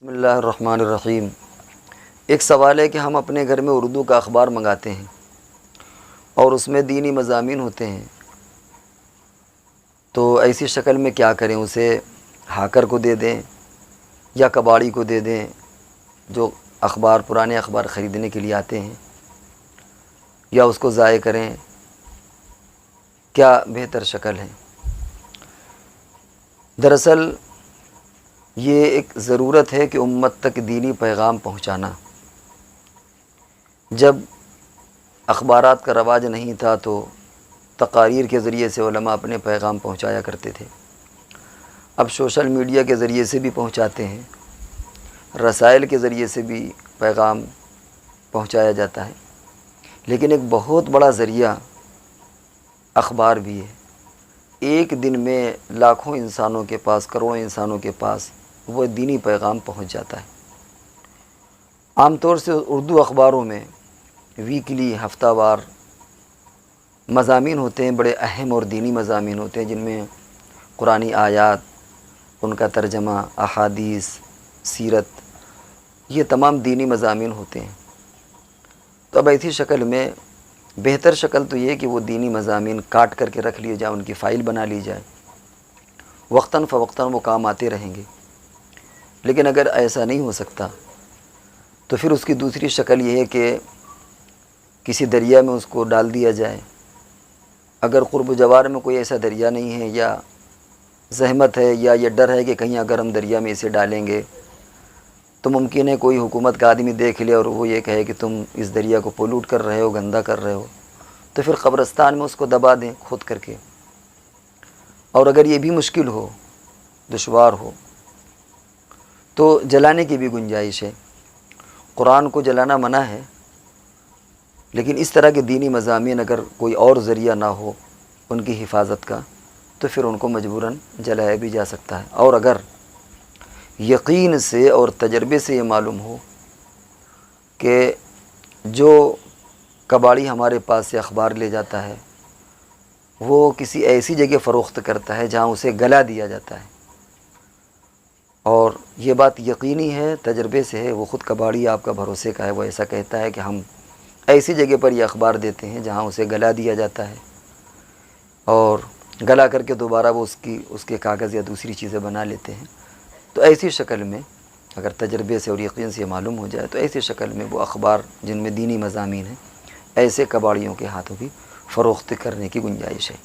بسم اللہ الرحمن الرحیم۔ ایک سوال ہے کہ ہم اپنے گھر میں اردو کا اخبار منگاتے ہیں اور اس میں دینی مضامین ہوتے ہیں، تو ایسی شکل میں کیا کریں؟ اسے ہاکر کو دے دیں یا کباڑی کو دے دیں جو پرانے اخبار خریدنے کے لیے آتے ہیں، یا اس کو ضائع کریں؟ کیا بہتر شکل ہے؟ دراصل یہ ایک ضرورت ہے کہ امت تک دینی پیغام پہنچانا۔ جب اخبارات کا رواج نہیں تھا تو تقاریر کے ذریعے سے علماء اپنے پیغام پہنچایا کرتے تھے۔ اب سوشل میڈیا کے ذریعے سے بھی پہنچاتے ہیں، رسائل کے ذریعے سے بھی پیغام پہنچایا جاتا ہے، لیکن ایک بہت بڑا ذریعہ اخبار بھی ہے۔ ایک دن میں لاکھوں انسانوں کے پاس، کروڑوں انسانوں کے پاس وہ دینی پیغام پہنچ جاتا ہے۔ عام طور سے اردو اخباروں میں ویکلی، ہفتہ وار مضامین ہوتے ہیں، بڑے اہم اور دینی مضامین ہوتے ہیں، جن میں قرآنی آیات، ان کا ترجمہ، احادیث، سیرت، یہ تمام دینی مضامین ہوتے ہیں۔ تو اب ایسی شکل میں بہتر شکل تو یہ کہ وہ دینی مضامین کاٹ کر کے رکھ لیے جائیں، ان کی فائل بنا لی جائے، وقتاً فوقتاً وہ کام آتے رہیں گے۔ لیکن اگر ایسا نہیں ہو سکتا تو پھر اس کی دوسری شکل یہ ہے کہ کسی دریا میں اس کو ڈال دیا جائے۔ اگر قرب و جوار میں کوئی ایسا دریا نہیں ہے، یا زحمت ہے، یا یہ ڈر ہے کہ کہیں اگر ہم دریا میں اسے ڈالیں گے تو ممکن ہے کوئی حکومت کا آدمی دیکھ لے اور وہ یہ کہے کہ تم اس دریا کو پولوٹ کر رہے ہو، گندہ کر رہے ہو، تو پھر قبرستان میں اس کو دبا دیں کھود کر کے۔ اور اگر یہ بھی مشکل ہو، دشوار ہو، تو جلانے کی بھی گنجائش ہے۔ قرآن کو جلانا منع ہے، لیکن اس طرح کے دینی مضامین اگر کوئی اور ذریعہ نہ ہو ان کی حفاظت کا تو پھر ان کو مجبوراً جلایا بھی جا سکتا ہے۔ اور اگر یقین سے اور تجربے سے یہ معلوم ہو کہ جو کباڑی ہمارے پاس سے اخبار لے جاتا ہے وہ کسی ایسی جگہ فروخت کرتا ہے جہاں اسے گلا دیا جاتا ہے، اور یہ بات یقینی ہے، تجربے سے ہے، وہ خود کباڑی آپ کا بھروسے کا ہے، وہ ایسا کہتا ہے کہ ہم ایسی جگہ پر یہ اخبار دیتے ہیں جہاں اسے گلا دیا جاتا ہے، اور گلا کر کے دوبارہ وہ اس کے کاغذ یا دوسری چیزیں بنا لیتے ہیں۔ تو ایسی شکل میں اگر تجربے سے اور یقین سے معلوم ہو جائے تو ایسی شکل میں وہ اخبار جن میں دینی مضامین ہیں ایسے کباڑیوں کے ہاتھوں بھی فروخت کرنے کی گنجائش ہے۔